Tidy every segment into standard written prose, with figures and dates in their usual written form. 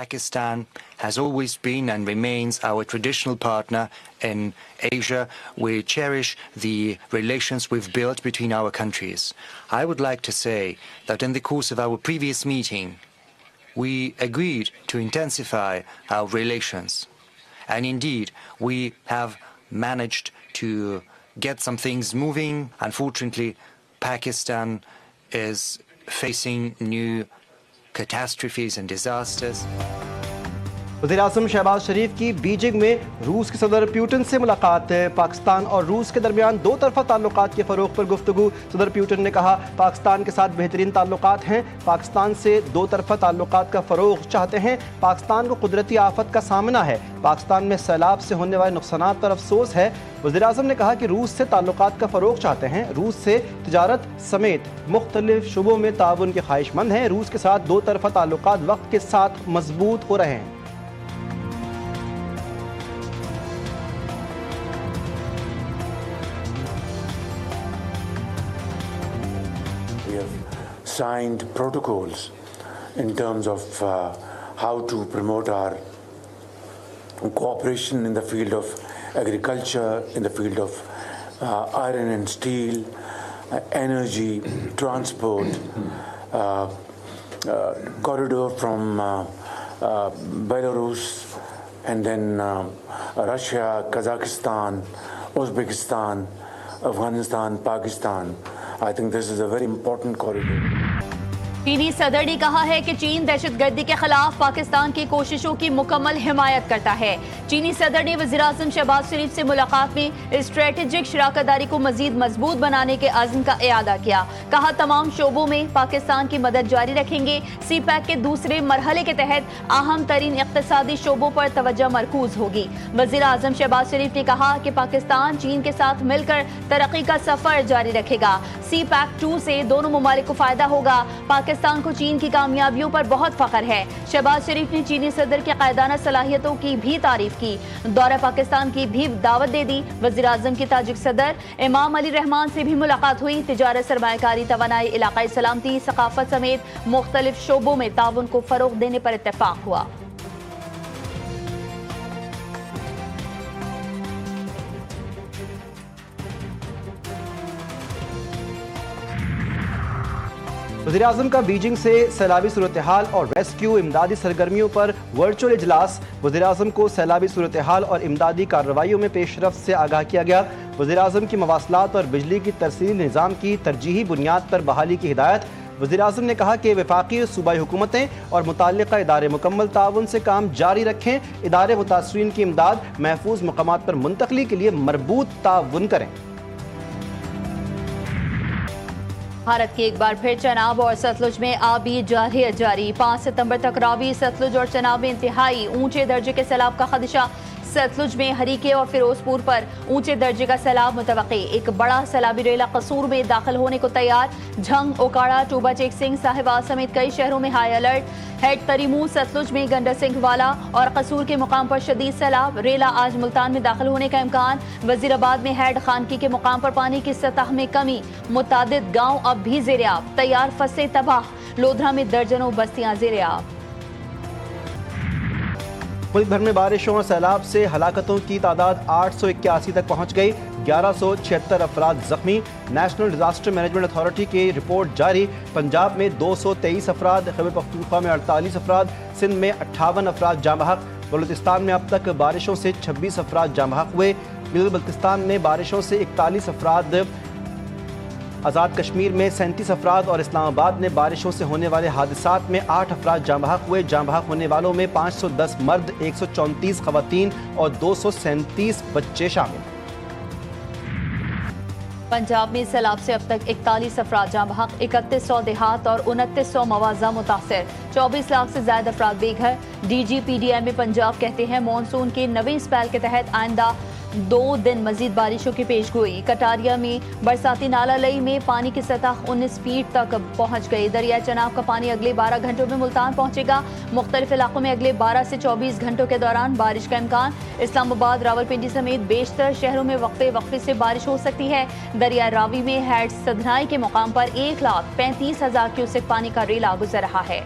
Pakistan has always been and remains our traditional partner in Asia. We cherish the relations we've built between our countries. I would like to say that in the course of our previous meeting, we agreed to intensify our relations. And indeed, we have managed to get some things moving. Unfortunately, Pakistan is facing new catastrophes and disasters. वज़ीर-ए-आज़म शहबाज शरीफ की Beijing में रूस के सदर Putin से मुलाकात। पाकिस्तान और रूस के दरमियान दो तरफ़ा ताल्लुकात के फ़रोग़ पर गुफ्तगू। सदर प्यूटन ने कहा पाकिस्तान के साथ बेहतरीन ताल्लुकात हैं, पाकिस्तान से दो तरफ़ा ताल्लुकात का फ़रोग़ चाहते हैं। पाकिस्तान को कुदरती आफत का सामना है, पाकिस्तान में सैलाब से होने वाले नुकसानात पर अफसोस है। वज़ीर-ए-आज़म ने कहा कि रूस से ताल्लुकात का फ़रोग़ चाहते हैं, रूस से तिजारत समेत मुख्तलिफ शुबों में ताउन के ख्वाहिशमंद हैं। रूस के साथ दो तरफ़ा ताल्लुकात वक्त के साथ मजबूत हो रहे हैं। We have signed protocols in terms of how to promote our cooperation in the field of agriculture, in the field of iron and steel, energy, transport, corridor from Belarus and then Russia, Kazakhstan, Uzbekistan, Afghanistan, Pakistan. I think this is a very important corridor. चीनी सदर ने कहा है कि चीन दहशतगर्दी के खिलाफ पाकिस्तान की कोशिशों की मुकम्मल हिमायत करता है। चीनी सदर ने वज़ीर-ए-आज़म शहबाज शरीफ से मुलाकात में स्ट्रेटेजिक शराकतदारी को मज़ीद मजबूत बनाने के अज़्म का इआदा किया। कहा तमाम शोबों में पाकिस्तान की मदद जारी रखेंगे। सी पैक के दूसरे मरहले के तहत अहम तरीन इक़्तिसादी शोबों पर तवज्जो मरकूज होगी। वज़ीर-ए-आज़म शहबाज शरीफ ने कहा कि पाकिस्तान चीन के साथ मिलकर तरक्की का सफ़र जारी रखेगा। सी पैक 2 से दोनों ममालिक को फ़ायदा होगा। पाकिस्तान को चीन की कामयाबियों पर बहुत फख्र है। शहबाज शरीफ ने चीनी सदर की कायदाना सलाहियतों की भी तारीफ की। दौरा पाकिस्तान की भी दावत दे दी। वज़ीर-ए-आज़म की ताजिक सदर इमाम अली रहमान से भी मुलाकात हुई। तिजारत, सरमायाकारी, तवानाई, इलाकाई सलामती, सकाफत समेत मुख्तलिफ शोबों में ताउन को फ़रोग़ देने पर इत्तेफाक हुआ। वज़ीर-ए-आज़म का बीजिंग से सैलाबी सूरत हाल और रेस्क्यू इमदादी सरगर्मियों पर वर्चुअल इजलास। वज़ीर-ए-आज़म को सैलाबी सूरत हाल और इमदादी कार्रवाइयों में पेशरफ्त से आगाह किया गया। वज़ीर-ए-आज़म की मवासलात और बिजली की तरसील निज़ाम की तरजीही बुनियाद पर बहाली की हिदायत। वज़ीर-ए-आज़म ने कहा कि वफाकी सूबाई हुकूमतें और मुताल्लिक़ा इदारे मुकम्मल ताउन से काम जारी रखें। इदारे मुतासरीन की इमदाद महफूज मकामात पर मुंतकली के लिए मरबूत ताउन करें। भारत की एक बार फिर चनाब और सतलुज में आबी जारी 5 सितंबर तक रावी, सतलुज और चनाब में इंतहाई ऊंचे दर्जे के सैलाब का खदशा। सतलुज में हरीके और फिरोजपुर पर ऊंचे दर्जे का सैलाब मुतवक्की। एक बड़ा सैलाबी रेला कसूर में दाखिल होने को तैयार। झंग, ओकाड़ा, टूबा चेक सिंह, साहिवाल समेत कई शहरों में हाई अलर्ट। हेड तरीमू, सतलुज में गंडा सिंह वाला और कसूर के मुकाम पर शदीद सैलाब। रेला आज मुल्तान में दाखिल होने का इम्कान। वजीराबाद में हेड खानकी के मुकाम पर पानी की सतह में कमी। मुतादिद गाँव अब भी ज़ेर-ए-आब, तैयार फसलें तबाह। लोधरा में दर्जनों बस्तियां ज़ेर-ए-आब। मुल्क भर में बारिशों और सैलाब से हलाकतों की तादाद 881 तक पहुंच गई। 1176 अफराद जख्मी। नेशनल डिजास्टर मैनेजमेंट अथॉरिटी की रिपोर्ट जारी। पंजाब में 223 अफराद, खैबर पख्तूनख्वा में 48 अफराद, सिंध में 58 अफराद जाँ बहक। बलूचिस्तान में अब तक बारिशों से 26 अफराद जाँ बहक हुए। बल्तिस्तान में बारिशों से 41 अफराद, आज़ाद कश्मीर में 37 अफराद और इस्लामाबाद में बारिशों से होने वाले हादसात में 8 अफराद जाँ बहक हुए। जाँ बहक होने वालों में 510 मर्द, 134 खवातीन और 237 बच्चे शामिल। पंजाब में सैलाब से अब तक 41 अफराद जाँ बहक, 3100 देहात और 2900 मवाजा मुतासर, 24 लाख से ज्यादा अफराद बेघर। DGPDM पंजाब कहते हैं मानसून के नवे स्पेल के तहत आइंदा 2 दिन मजीद बारिशों की पेशगोई। कटारिया में बरसाती नाला लई में पानी की सतह 19 फीट तक पहुंच गई। दरिया चनाब का पानी अगले 12 घंटों में मुल्तान पहुंचेगा। मुख्तलिफ इलाकों में अगले 12 से 24 घंटों के दौरान बारिश का इम्कान। इस्लामाबाद, रावलपिंडी समेत बेशतर शहरों में वक्फे से बारिश हो सकती है। दरिया रावी में हेड सदनाई के मुकाम पर 1,35,000 क्यूसेक पानी का रेला गुजर रहा है।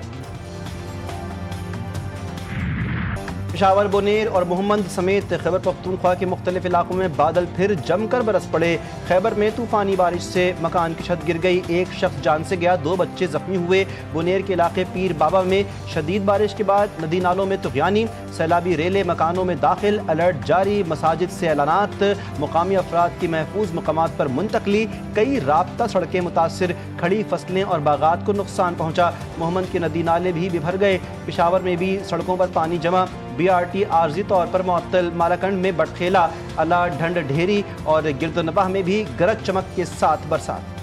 پشاور، بونیر اور محمد سمیت خیبر پختونخوا کے مختلف علاقوں میں بادل پھر جم کر برس پڑے۔ خیبر میں طوفانی بارش سے مکان کی چھت گر گئی، ایک شخص جان سے گیا، 2 بچے زخمی ہوئے۔ بونیر کے علاقے پیر بابا میں شدید بارش کے بعد ندی نالوں میں طغیانی، سیلابی ریلیں مکانوں میں داخل، الرٹ جاری، مساجد سے اعلانات، مقامی افراد کی محفوظ مقامات پر منتقلی، کئی رابطہ سڑکیں متاثر، کھڑی فصلیں اور باغات کو نقصان پہنچا۔ محمد کے ندی نالے بھی بھر گئے۔ پشاور میں بھی سڑکوں پر پانی جمع، BRT عارضی طور پر معطل۔ مالاکنڈ میں بٹخیلا، الا، ڈھنڈ ڈھیری اور گردنبہ میں بھی گرج چمک کے ساتھ برسات۔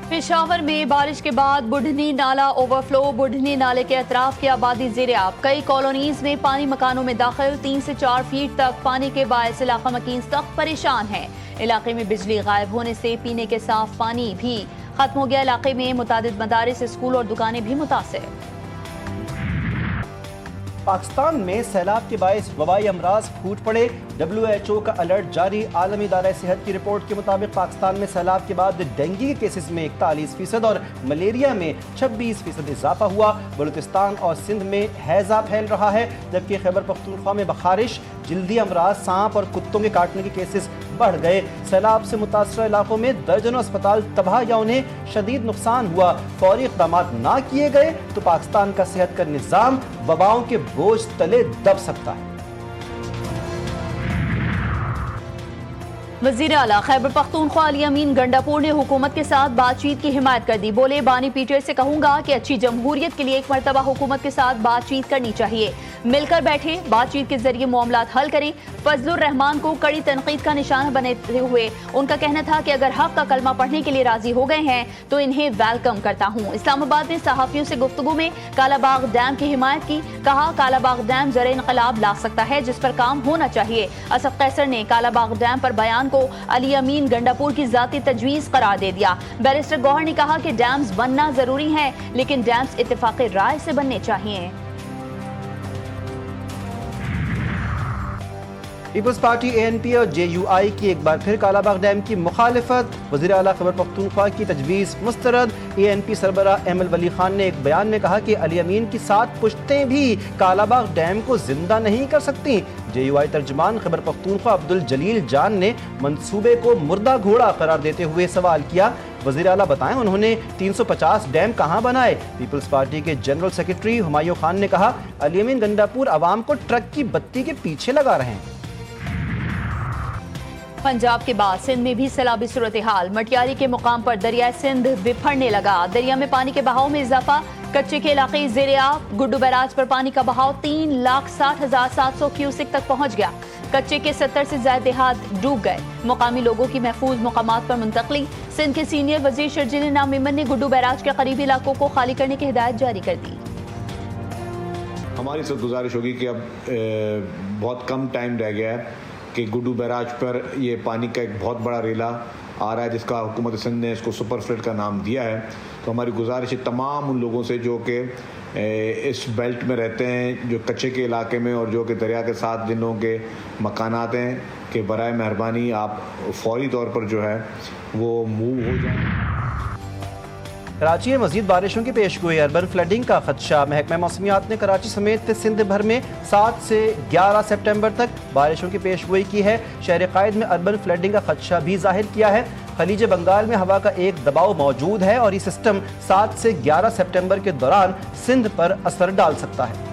پشاور میں بارش کے بعد بڑھنی نالا اوور فلو، بڑھنی نالے کے اطراف کی آبادی زیر آب، کئی کالونیز میں پانی مکانوں میں داخل، 3 سے 4 فیٹ تک پانی کے باعث علاقہ مکین سخت پریشان ہے۔ علاقے میں بجلی غائب ہونے سے پینے کے صاف پانی بھی ختم ہو گیا۔ علاقے میں متعدد مدارس، اسکول اور دکانیں بھی متاثر۔ پاکستان میں سیلاب کے باعث وبائی امراض پھوٹ پڑے، WHO کا الرٹ جاری۔ عالمی ادارہ صحت کی رپورٹ کے مطابق پاکستان میں سیلاب کے بعد ڈینگی کے کیسز میں 41% اور ملیریا میں 26% اضافہ ہوا۔ بلوچستان اور سندھ میں ہیضہ پھیل رہا ہے، جبکہ خیبر پختونخوا میں بخارش، جلدی امراض، سانپ اور کتوں کے کاٹنے کے کیسز بڑھ گئے۔ سیلاب سے متاثرہ علاقوں میں درجنوں اسپتال تباہ یا انہیں شدید نقصان ہوا۔ فوری اقدامات نہ کیے گئے تو پاکستان کا صحت کا نظام وباؤں کے بوجھ تلے دب سکتا ہے۔ وزیر اعلیٰ خیبر پختونخوا علی امین گنڈاپور نے حکومت کے ساتھ بات چیت کی حمایت کر دی۔ بولے، بانی پیٹر سے کہوں گا کہ اچھی جمہوریت کے لیے ایک مرتبہ حکومت کے ساتھ بات چیت کرنی چاہیے، مل کر بیٹھے، بات چیت کے ذریعے معاملات حل کریں۔ فضل الرحمان کو کڑی تنقید کا نشانہ بناتے ہوئے ان کا کہنا تھا کہ اگر حق کا کلمہ پڑھنے کے لیے راضی ہو گئے ہیں تو انہیں ویلکم کرتا ہوں۔ اسلام آباد میں صحافیوں سے گفتگو میں کالا باغ ڈیم کی حمایت کی، کہا کالا باغ ڈیم زر انقلاب لا سکتا ہے جس پر کام ہونا چاہیے۔ اسد قیصر نے کالا باغ ڈیم پر بیان کو علی امین گنڈاپور کی ذاتی تجویز قرار دے دیا۔ بیرسٹر گوہر نے کہا کہ ڈیمز بننا ضروری ہے لیکن ڈیمز اتفاق رائے سے بننے چاہیے۔ پیپلز پارٹی ANP اور JUI کی ایک بار پھر کالا باغ ڈیم کی مخالفت، وزیر اعلیٰ خیبر پختونخوا کی تجویز مسترد۔ ANP سربراہ احمد ولی خان نے ایک بیان میں کہا کہ علی امین کی 7 پشتیں بھی کالا باغ ڈیم کو زندہ نہیں کر سکتی۔ JUI ترجمان خیبر پختونخوا عبدالجلیل جان نے منصوبے کو مردہ گھوڑا قرار دیتے ہوئے سوال کیا، وزیر اعلیٰ بتائیں انہوں نے 350 ڈیم کہاں بنائے؟ پیپلز پارٹی کے جنرل سیکرٹری ہمایوں خان نے کہا علی امین گنڈاپور عوام کو ٹرک کی بتی کے پیچھے لگا رہے ہیں۔ پنجاب کے بعد سندھ میں بھی سیلابی صورتحال، مٹیاری کے مقام پر دریائے سندھ بپھرنے لگا، دریا میں پانی کے بہاؤ میں اضافہ، کچے کے علاقے زیر آب، گڈو بیراج پر پانی کا بہاؤ 3,60,700 کیوسک تک پہنچ گیا، کچے کے 70 سے زائد دیہات ڈوب گئے، مقامی لوگوں کی محفوظ مقامات پر منتقلی۔ سندھ کے سینئر وزیر شرجیل انعام میمن نے گڈو بیراج کے قریبی علاقوں کو خالی کرنے کی ہدایت جاری کر دی۔ ہماری سب گزارش ہوگی کہ اب بہت کم ٹائم رہ گیا ہے کہ گڈو بیراج پر یہ پانی کا ایک بہت بڑا ریلا آ رہا ہے جس کا حکومت سندھ نے اس کو سپر فلڈ کا نام دیا ہے۔ تو ہماری گزارش ہے تمام ان لوگوں سے جو کہ اس بیلٹ میں رہتے ہیں، جو کچے کے علاقے میں اور جو کہ دریا کے ساتھ جن لوگوں کے مکانات ہیں، کہ برائے مہربانی آپ فوری طور پر جو ہے وہ موو ہو جائیں۔ کراچی میں مزید بارشوں کی پیش گوئی، اربن فلڈنگ کا خدشہ، محکمہ موسمیات نے کراچی سمیت سندھ بھر میں 7 سے 11 سپٹمبر تک بارشوں کی پیش گوئی کی ہے۔ شہر قائد میں اربن فلڈنگ کا خدشہ بھی ظاہر کیا ہے۔ خلیج بنگال میں ہوا کا ایک دباؤ موجود ہے اور یہ سسٹم 7 سے 11 سپٹمبر کے دوران سندھ پر اثر ڈال سکتا ہے۔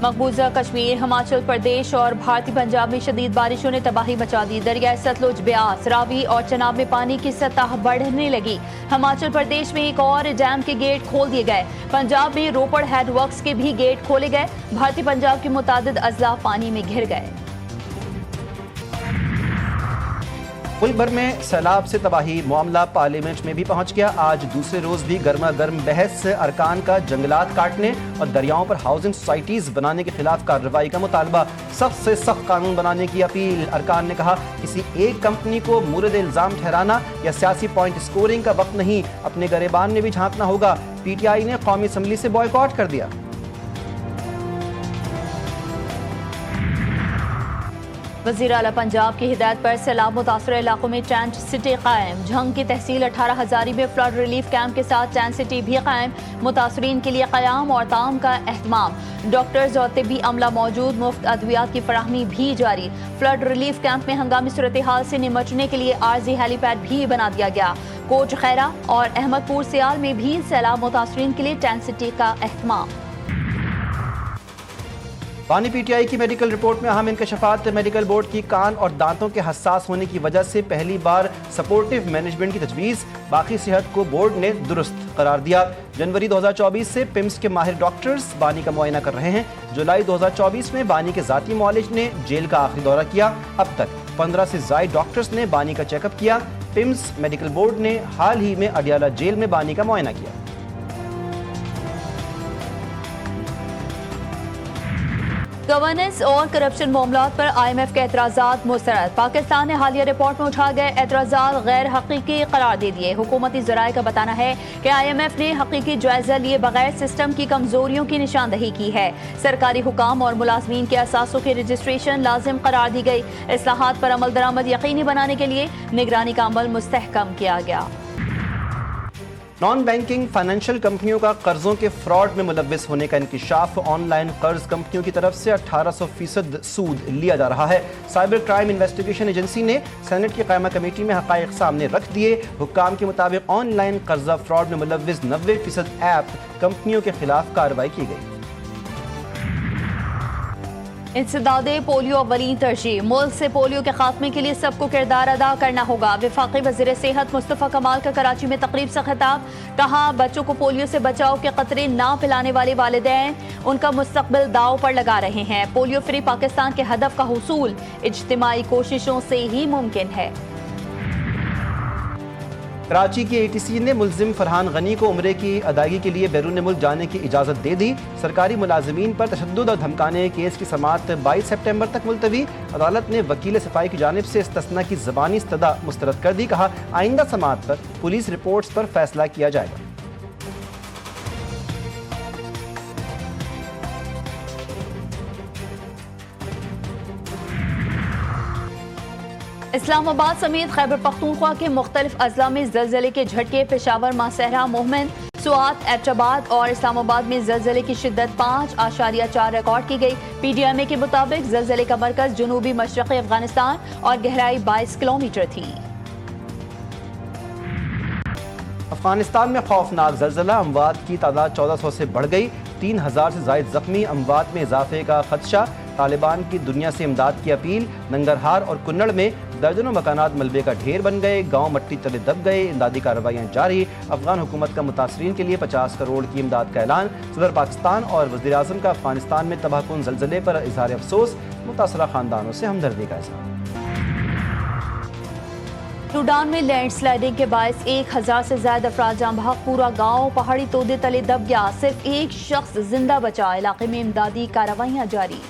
مقبوضہ کشمیر، ہماچل پردیش اور بھارتی پنجاب میں شدید بارشوں نے تباہی مچا دی، دریائے ستلج، بیاس، راوی اور چناب میں پانی کی سطح بڑھنے لگی۔ ہماچل پردیش میں ایک اور ڈیم کے گیٹ کھول دیے گئے، پنجاب میں روپڑ ہیڈ ورکس کے بھی گیٹ کھولے گئے، بھارتی پنجاب کے متعدد اضلاع پانی میں گھر گئے۔ ملک بھر میں سیلاب سے تباہی، معاملہ پارلیمنٹ میں بھی پہنچ گیا۔ آج دوسرے روز بھی گرما گرم بحث، ارکان کا جنگلات کاٹنے اور دریاؤں پر ہاؤسنگ سوسائٹیز بنانے کے خلاف کارروائی کا مطالبہ، سخت سے سخت قانون بنانے کی اپیل۔ ارکان نے کہا کسی ایک کمپنی کو مورد الزام ٹھہرانا یا سیاسی پوائنٹ سکورنگ کا وقت نہیں، اپنے گریبان میں بھی جھانکنا ہوگا۔ PTI نے قومی اسمبلی سے بوائیکاٹ کر دیا۔ वज़ीर आला पंजाब की हिदायत पर सैलाब मुतासर इलाकों में टेंट सिटी कायम। झंग की तहसील 18 हज़ारी में फ्लड रिलीफ कैंप के साथ टेंट सिटी भी कायम। मुतासरीन के लिए क़याम और ताम का एहतमाम। डॉक्टर्स और तिब्बी अमला मौजूद। मुफ्त अद्वियात की फराहमी भी जारी। फ्लड रिलीफ कैंप में हंगामी सूरत हाल से निमटने के लिए आर्जी हेलीपैड भी बना दिया गया। कोट खैरा और अहमदपुर सियाल में भी सैलाब मुतासरीन के लिए टेंट सिटी का एहतमाम। बानी पीटीआई की मेडिकल रिपोर्ट में अहम इंकशाफात। मेडिकल बोर्ड की कान और दांतों के हसास होने की वजह से पहली बार सपोर्टिव मैनेजमेंट की तजवीज़। बाकी सेहत को बोर्ड ने दुरुस्त करार दिया। जनवरी 2024 से पिम्स के माहिर डॉक्टर्स बानी का मुआयना कर रहे हैं। जुलाई 2024 में बानी के ज़ाती मुआलिज ने जेल का आखिरी दौरा किया। अब तक 15 से ज़ायद डॉक्टर्स ने बानी का चेकअप किया। पिम्स मेडिकल बोर्ड ने हाल ही में अडियाला जेल में बानी का मुआयना किया। गवर्नेंस और करप्शन मामलात पर IMF के एतराज़ात मुस्तरद। पाकिस्तान ने हालिया रिपोर्ट में उठाए गए एतराज़ात गैर हकीकी करार दे दिए। हुकूमती ज़राए का बताना है कि IMF ने हकीकी जायजा लिए बगैर सिस्टम की कमजोरियों की निशानदही की है। सरकारी हुकाम और मुलाजमीन के असासों की रजिस्ट्रेशन लाजिम करार दी गई। इस्लाहात पर अमल दरामद यकीनी बनाने के लिए निगरानी का अमल मुस्तहकम किया गया। नॉन बैंकिंग फाइनेंशियल कंपनियों का कर्जों के फ्रॉड में मुलव्विस होने का इंकिशाफ। ऑनलाइन कर्ज कंपनियों की तरफ से 1800% सूद लिया जा रहा है। साइबर क्राइम इन्वेस्टिगेशन एजेंसी ने सेनेट की कायमा कमेटी में हकायक सामने रख दिए। हुक्काम के मुताबिक ऑनलाइन कर्जा फ्रॉड में मुलव्विस 90% ऐप कंपनियों के खिलाफ कार्रवाई की गई। इंसदादे पोलियो अव्वलीन तरजीह। मुल्क से पोलियो के खात्मे के लिए सबको किरदार अदा करना होगा। वफाकी वज़ीर सेहत मुस्तफ़ा कमाल का कराची में तकरीब से खिताब। कहा, बच्चों को पोलियो से बचाव के खतरे ना पिलाने वाले वालिदैन उनका मुस्तकबिल दाव पर लगा रहे हैं। पोलियो फ्री पाकिस्तान के हदफ का हुसूल इज्तिमाई कोशिशों से ही मुमकिन है। कराची की ATC ने मुल्जिम फरहान गनी को उम्रे की अदायगी के लिए बैरून मुल्क जाने की इजाज़त दे दी। सरकारी मुलाजिमीन पर तशद्दुद और धमकाने केस की समाअत 22 सितंबर तक मुलतवी। अदालत ने वकील सफाई की जानिब से इस्तस्ना की ज़बानी इस्तदा मुस्तरद कर दी। कहा, आइंदा समाअत पर पुलिस रिपोर्ट्स पर फैसला किया जाएगा। इस्लामाबाद समेत खैबर पख्तूनख्वा के मुख्तलिफ अजला में ज़लज़ले के झटके। पेशावर, मासहरा, मोहम्मद, सुआत, एबटाबाद और इस्लामाबाद में ज़लज़ले की शिद्दत 5.4 रिकॉर्ड की गई। PDMA के मुताबिक ज़लज़ले का मरकज़ जनूबी मशरक़ी अफगानिस्तान और गहराई 22 किलोमीटर थी। अफगानिस्तान में खौफनाक ज़लज़ला। अमवात की तादाद 1400 से बढ़ गई। 3000 से ज़ायद ज़ख्मी। अमवात में इजाफे का खदशा। तालिबान की दुनिया से इमदाद की अपील। नंगरहार और कुन्नड़ में दर्जनों मकानात मलबे का ढेर बन गए। गांव मट्टी तले दब गए। इमदादी कार्रवाइयाँ जारी। अफगान हुकूमत का मुतासरीन के लिए 50 करोड़ की इमदाद का ऐलान। सदर पाकिस्तान और वज़ीर आज़म का अफगानिस्तान में तबाहकुन ज़लज़ले पर इज़हार अफसोस। मुतासरा ख़ानदानों से हमदर्दी का इज़हार। सूडान में लैंडस्लाइडिंग के बायस 1000 से ज्यादा अफराद जान बहक। पूरा गांव पहाड़ी तोदे तले दब गया। सिर्फ एक शख्स जिंदा बचा। इलाके में इमदादी कार्रवाइयाँ जारी।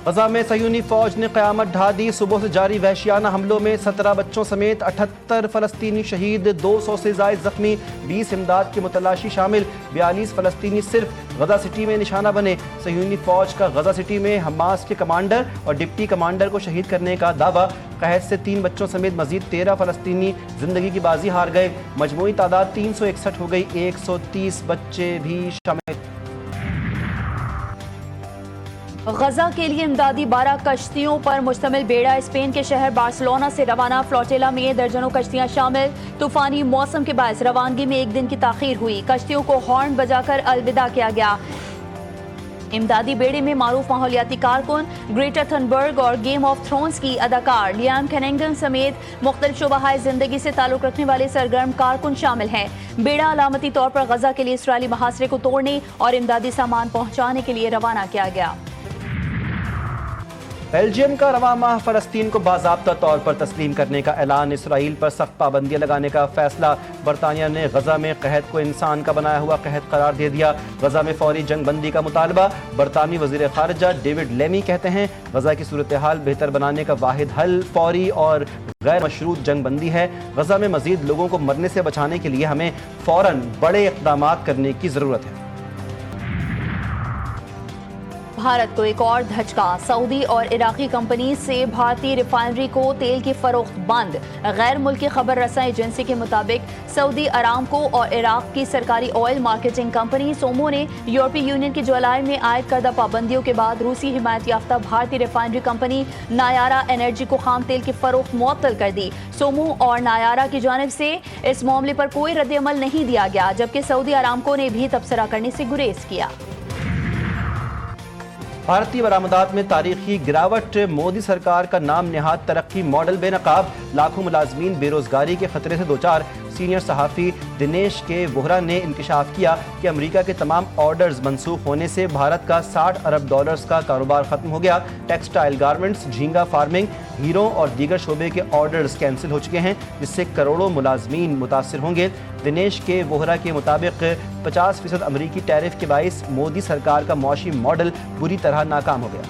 गजा में सयूनी फौज ने क़यामत ढा दी। सुबह से जारी वहशियाना हमलों में 17 बच्चों समेत 78 फ़लस्तीनी शहीद। 200 से ज़ायद ज़ख्मी। 20 इमदाद के मुतलाशी शामिल। 42 फ़लस्तीनी सिर्फ गजा सिटी में निशाना बने। सयूनी फौज का गजा सिटी में हमास के कमांडर और डिप्टी कमांडर को शहीद करने का दावा। कहत से 3 बच्चों समेत मजीद 13 फ़लस्तीनी जिंदगी की बाजी हार गए। मजमूई तादाद 361 हो गई। 130 बच्चे भी शामिल। गजा के लिए इमदादी 12 कश्तियों पर मुश्तमिल बेड़ा स्पेन के शहर बार्सिलोना से रवाना। फ्लोटिला में दर्जनों कश्तियां शामिल। तूफानी मौसम के बायस रवानगी में एक दिन की ताखीर हुई। कश्तियों को हॉर्न बजाकर अलविदा किया गया। इमदादी बेड़े में मारूफ माहौलियाती कारकुन, ग्रेटा थनबर्ग और गेम ऑफ थ्रोन्स की अदाकार लियाम कैनिंगटन समेत मुख्तलिफ शुबाहाए जिंदगी से ताल्लुक रखने वाले सरगर्म कारकुन शामिल हैं। बेड़ा अलामती तौर पर गजा के लिए इसराइली महासरे को तोड़ने और इमदादी सामान पहुंचाने के लिए रवाना किया गया। बेल्जियम का रवा माह फ़लस्तीन को बाज़ाब्ता तौर पर तस्लीम करने का ऐलान। इसराइल पर सख्त पाबंदियाँ लगाने का फैसला। बरतानिया ने गजा में कहत को इंसान का बनाया हुआ कहत करार दे दिया। गजा में फौरी जंग बंदी का मुतालबा। बरतानवी वज़ीर ख़ारिजा डेविड लेमी कहते हैं, गजा की सूरत हाल बेहतर बनाने का वाहिद हल फौरी और गैर मशरूत जंग बंदी है। गजा में मज़ीद लोगों को मरने से बचाने के लिए हमें फ़ौरन बड़े इक़दामात करने की ज़रूरत है। بھارت کو ایک اور دھچکا، سعودی اور عراقی کمپنی سے بھارتی ریفائنری کو تیل کی فروخت بند۔ غیر ملکی خبر رساں ایجنسی کے مطابق سعودی ارامکو اور عراق کی سرکاری آئل مارکیٹنگ کمپنی سومو نے یورپی یونین کی جولائی میں عائد کردہ پابندیوں کے بعد روسی حمایت یافتہ بھارتی ریفائنری کمپنی نایارا انرجی کو خام تیل کی فروخت معطل کر دی۔ سومو اور نایارا کی جانب سے اس معاملے پر کوئی رد عمل نہیں دیا گیا، جبکہ سعودی ارامکو نے بھی تبصرہ کرنے سے گریز کیا۔ بھارتی برآمدات میں تاریخی گراوٹ، مودی سرکار کا نام نہاد ترقی ماڈل بے نقاب، لاکھوں ملازمین بے روزگاری کے خطرے سے دوچار۔ سینئر صحافی دنیش کے وہرا نے انکشاف کیا کہ امریکہ کے تمام آرڈرز منسوخ ہونے سے بھارت کا $60 ارب کا کاروبار ختم ہو گیا۔ ٹیکسٹائل گارمنٹس، جھینگا فارمنگ، ہیروں اور دیگر شعبے کے آرڈرز کینسل ہو چکے ہیں، جس سے کروڑوں ملازمین متاثر ہوں گے۔ دنیش کے وہرا کے مطابق 50% امریکی ٹیرف کے باعث مودی سرکار کا معاشی ماڈل بری طرح ناکام ہو گیا۔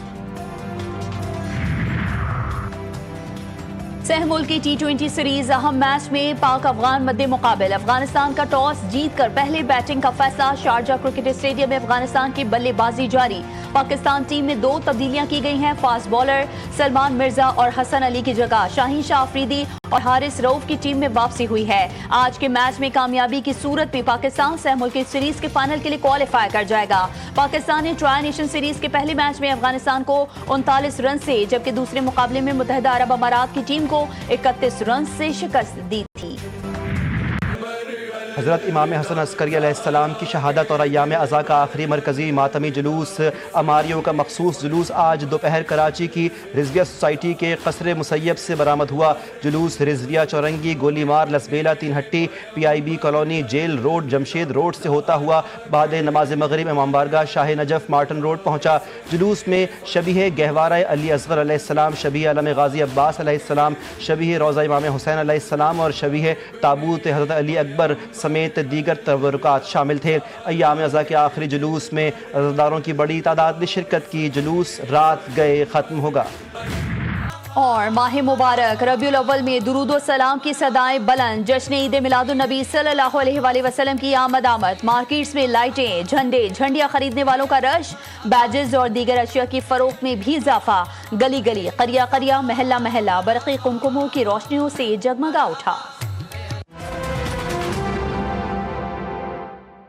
سہ ملکی T20 سیریز اہم میچ میں پاک افغان مد مقابل۔ افغانستان کا ٹاس جیت کر پہلے بیٹنگ کا فیصلہ، شارجہ کرکٹ اسٹیڈیم میں افغانستان کی بلے بازی جاری۔ پاکستان ٹیم میں 2 تبدیلیاں کی گئی ہیں، فاسٹ بالر سلمان مرزا اور حسن علی کی جگہ شاہین شاہ آفریدی اور حارث رؤف کی ٹیم میں واپسی ہوئی ہے۔ آج کے میچ میں کامیابی کی صورت میں پاکستان سہ ملکی سیریز کے فائنل کے لیے کوالیفائی کر جائے گا۔ پاکستان نے ٹرائی نیشن سیریز کے پہلے میچ میں افغانستان کو 39 رن سے، جبکہ دوسرے مقابلے میں متحدہ عرب امارات کی ٹیم کو 31 رن سے شکست دی تھی۔ حضرت امام حسن عسکری علیہ السلام کی شہادت اور ایام عزا کا آخری مرکزی ماتمی جلوس اماریوں کا مخصوص جلوس آج دوپہر کراچی کی رضویہ سوسائٹی کے قصر مسیب سے برآمد ہوا۔ جلوس رضویہ چورنگی، گولی مار، لسبیلا، Teen Hatti, PIB colony, jail road, Jamshed road سے ہوتا ہوا بعد نماز مغرب امام بارگاہ شاہ نجف مارٹن روڈ پہنچا۔ جلوس میں شبیہ گہوارہ علی اصغر علیہ السلام، شبیہ علم غازی عباس علیہ السلام، شبیہ روضہ امام حسین علیہ السلام اور شبیہ تابوت حضرت علی اکبر سمیت دیگر تبرکات شامل تھے۔ ایام عزا کے آخری جلوس میں عزاداروں کی بڑی تعداد نے شرکت کی۔ جلوس رات گئے ختم ہوگا۔ اور ماہ مبارک ربیع الاول میں درود و سلام کی صدائیں بلند، جشن عید میلاد النبی صلی اللہ علیہ وآلہ وسلم کی آمد آمد۔ مارکیٹس میں لائٹیں، جھنڈے، جھنڈیاں خریدنے والوں کا رش، بیجز اور دیگر اشیاء کی فروخت میں بھی اضافہ۔ گلی گلی، قریہ قریہ، محلہ محلہ برقی قمقموں کی روشنیوں سے جگمگا اٹھا۔